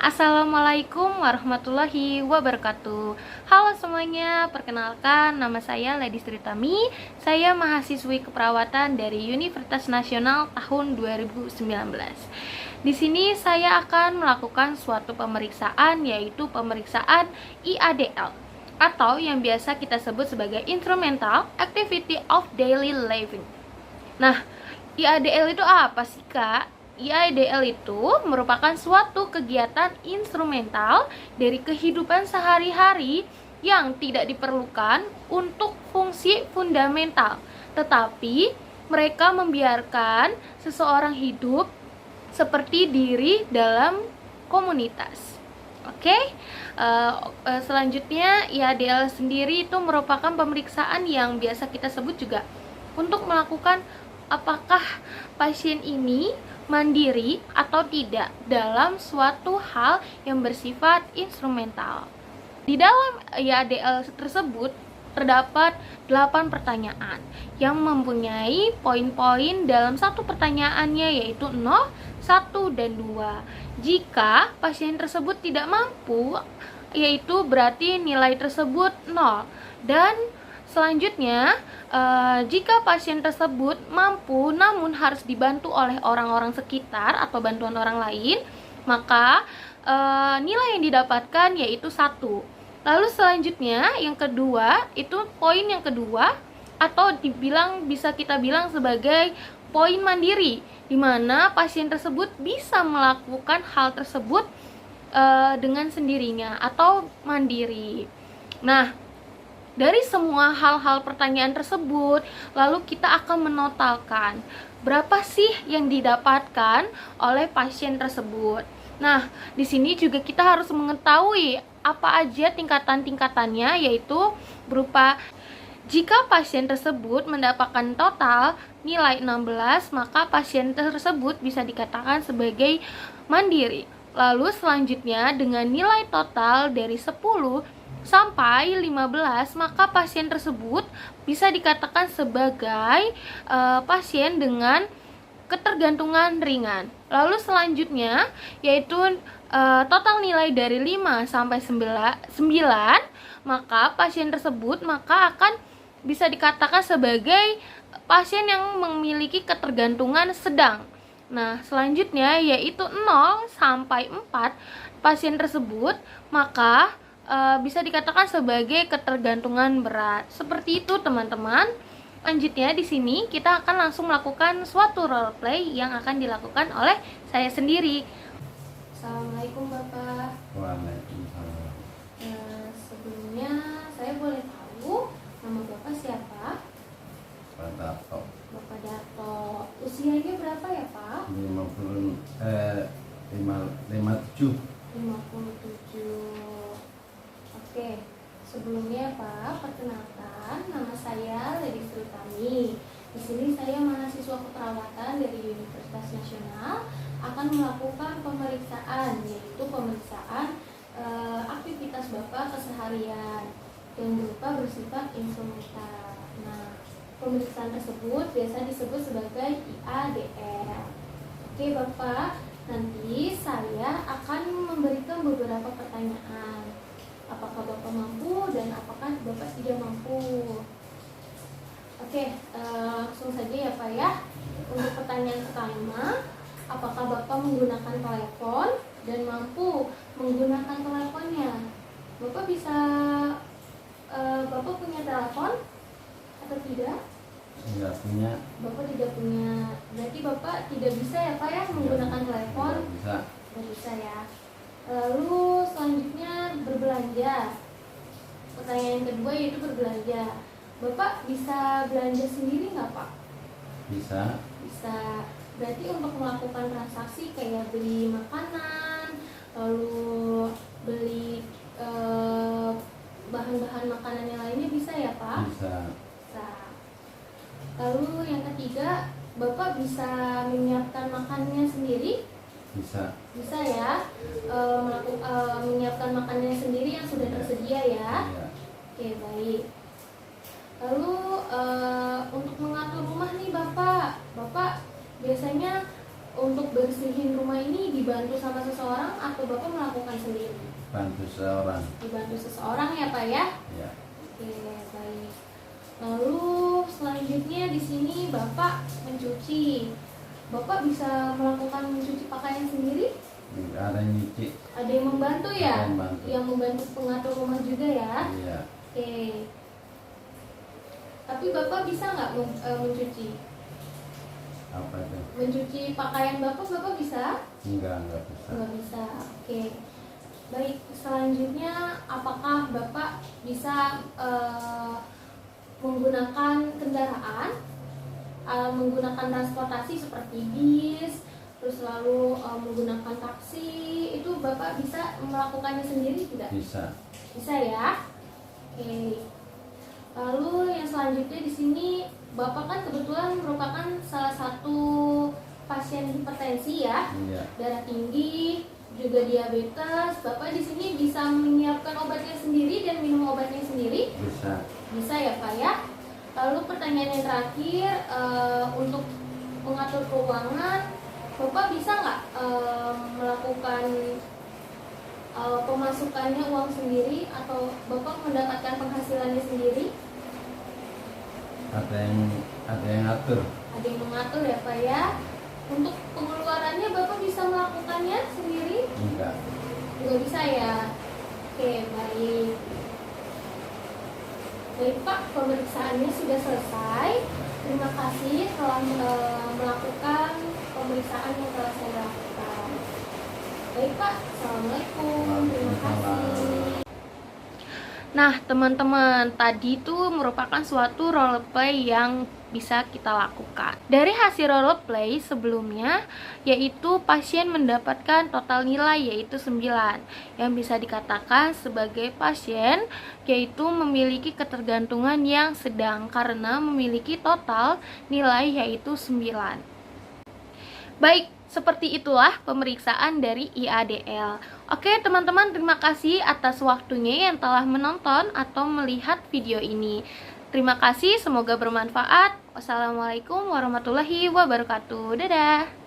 Assalamualaikum warahmatullahi wabarakatuh. Halo semuanya, perkenalkan nama saya Lady Sritami. Saya mahasiswi keperawatan dari Universitas Nasional tahun 2019. Di sini saya akan melakukan suatu pemeriksaan, yaitu pemeriksaan IADL atau yang biasa kita sebut sebagai Instrumental Activity of Daily Living. Nah, IADL itu apa sih, Kak? IADL itu merupakan suatu kegiatan instrumental dari kehidupan sehari-hari yang tidak diperlukan untuk fungsi fundamental, tetapi mereka membiarkan seseorang hidup seperti diri dalam komunitas. Oke, selanjutnya IADL sendiri itu merupakan pemeriksaan yang biasa kita sebut juga untuk melakukan apakah pasien ini mandiri atau tidak dalam suatu hal yang bersifat instrumental. Di dalam IADL tersebut terdapat 8 pertanyaan yang mempunyai poin-poin dalam satu pertanyaannya, yaitu 0, 1, dan 2. Jika pasien tersebut tidak mampu, yaitu berarti nilai tersebut 0. Dan selanjutnya, jika pasien tersebut mampu namun harus dibantu oleh orang-orang sekitar atau bantuan orang lain, maka nilai yang didapatkan yaitu 1. Lalu selanjutnya, yang kedua, itu poin yang kedua atau bisa kita bilang sebagai poin mandiri, di mana pasien tersebut bisa melakukan hal tersebut dengan sendirinya atau mandiri. Nah, dari semua hal-hal pertanyaan tersebut, lalu kita akan menotalkan berapa sih yang didapatkan oleh pasien tersebut. Nah, di sini juga kita harus mengetahui apa aja tingkatan-tingkatannya, yaitu berupa jika pasien tersebut mendapatkan total nilai 16, maka pasien tersebut bisa dikatakan sebagai mandiri. Lalu selanjutnya, dengan nilai total dari 10 sampai 15, maka pasien tersebut bisa dikatakan sebagai pasien dengan ketergantungan ringan. Lalu selanjutnya, yaitu total nilai dari 5 sampai 9, maka pasien tersebut akan bisa dikatakan sebagai pasien yang memiliki ketergantungan sedang. Nah, selanjutnya yaitu 0 sampai 4, pasien tersebut maka bisa dikatakan sebagai ketergantungan berat. Seperti itu, teman-teman. Lanjutnya di sini kita akan langsung melakukan suatu role play yang akan dilakukan oleh saya sendiri. Assalamualaikum, Bapak. Waalaikumsalam. Sebelumnya saya boleh tahu nama Bapak siapa? Pak Darto. Bapak Darto. Usianya berapa ya, Pak? 57. 57. Oke, sebelumnya Pak, perkenalkan, nama saya Lady Sritami. Di sini saya mahasiswa keperawatan dari Universitas Nasional akan melakukan pemeriksaan, yaitu pemeriksaan aktivitas Bapak keseharian yang bersifat instrumental. Nah, pemeriksaan tersebut biasa disebut sebagai IADL. Oke Bapak, nanti saya akan memberikan beberapa pertanyaan. Apakah Bapak mampu dan apakah Bapak tidak mampu? Oke, langsung saja ya Pak ya. Untuk pertanyaan pertama, apakah Bapak menggunakan telepon dan mampu menggunakan teleponnya? Bapak Bapak punya telepon atau tidak? Tidak punya. Bapak tidak punya. Berarti Bapak tidak bisa ya Pak ya menggunakan telepon? Tidak bisa. Tidak bisa ya. Lalu selanjutnya berbelanja. Pertanyaan yang kedua yaitu berbelanja. Bapak bisa belanja sendiri nggak Pak? Bisa. Bisa. Berarti untuk melakukan transaksi kayak beli makanan, lalu beli bahan-bahan makanan yang lainnya bisa ya Pak? Bisa. Bisa. Lalu yang ketiga, Bapak bisa menyiapkan makanannya sendiri? Bisa. Bisa ya, menyiapkan makanannya sendiri yang sudah tersedia ya. Iya. Oke, baik. Lalu untuk mengatur rumah nih Bapak biasanya untuk ngebersihin rumah ini dibantu sama seseorang atau Bapak melakukan sendiri? Bantu seorang. Dibantu seseorang ya Pak ya? Ya. Oke, baik. Lalu selanjutnya di sini Bapak mencuci. Bapak bisa melakukan mencuci pakaian sendiri? Enggak ada yang nyuci. Ada yang membantu ya? Ada yang membantu. Yang membantu pengatur rumah juga ya? Iya. Oke. Tapi Bapak bisa nggak mencuci? Apa itu? Mencuci pakaian Bapak bisa? Enggak bisa. Nggak bisa. Oke. Baik, selanjutnya apakah Bapak bisa menggunakan kendaraan, menggunakan transportasi seperti bis, terus lalu menggunakan taksi, itu Bapak bisa melakukannya sendiri tidak? Bisa. Bisa ya. Oke. Lalu yang selanjutnya di sini Bapak kan kebetulan merupakan salah satu pasien hipertensi ya, Iya. darah tinggi, juga diabetes. Bapak di sini bisa menyiapkan obatnya sendiri dan minum obatnya sendiri? Bisa. Bisa ya Pak ya. Lalu pertanyaan yang terakhir, untuk mengatur keuangan, Bapak bisa nggak melakukan pemasukannya uang sendiri atau Bapak mendapatkan penghasilannya sendiri? Ada yang atur. Ada yang mengatur ya Pak ya. Untuk pengeluarannya Bapak bisa melakukannya sendiri? Enggak. Nggak bisa ya. Oke, baik. Baik Pak, pemeriksaannya sudah selesai. Terima kasih telah melakukan pemeriksaan yang telah saya lakukan. Baik Pak, Assalamualaikum. Terima kasih. Nah teman-teman, tadi itu merupakan suatu role play yang bisa kita lakukan. Dari hasil role play sebelumnya, yaitu pasien mendapatkan total nilai yaitu 9, yang bisa dikatakan sebagai pasien yaitu memiliki ketergantungan yang sedang karena memiliki total nilai yaitu 9. Baik, seperti itulah pemeriksaan dari IADL. Oke teman-teman, terima kasih atas waktunya yang telah menonton atau melihat video ini. Terima kasih, semoga bermanfaat. Wassalamualaikum warahmatullahi wabarakatuh. Dadah.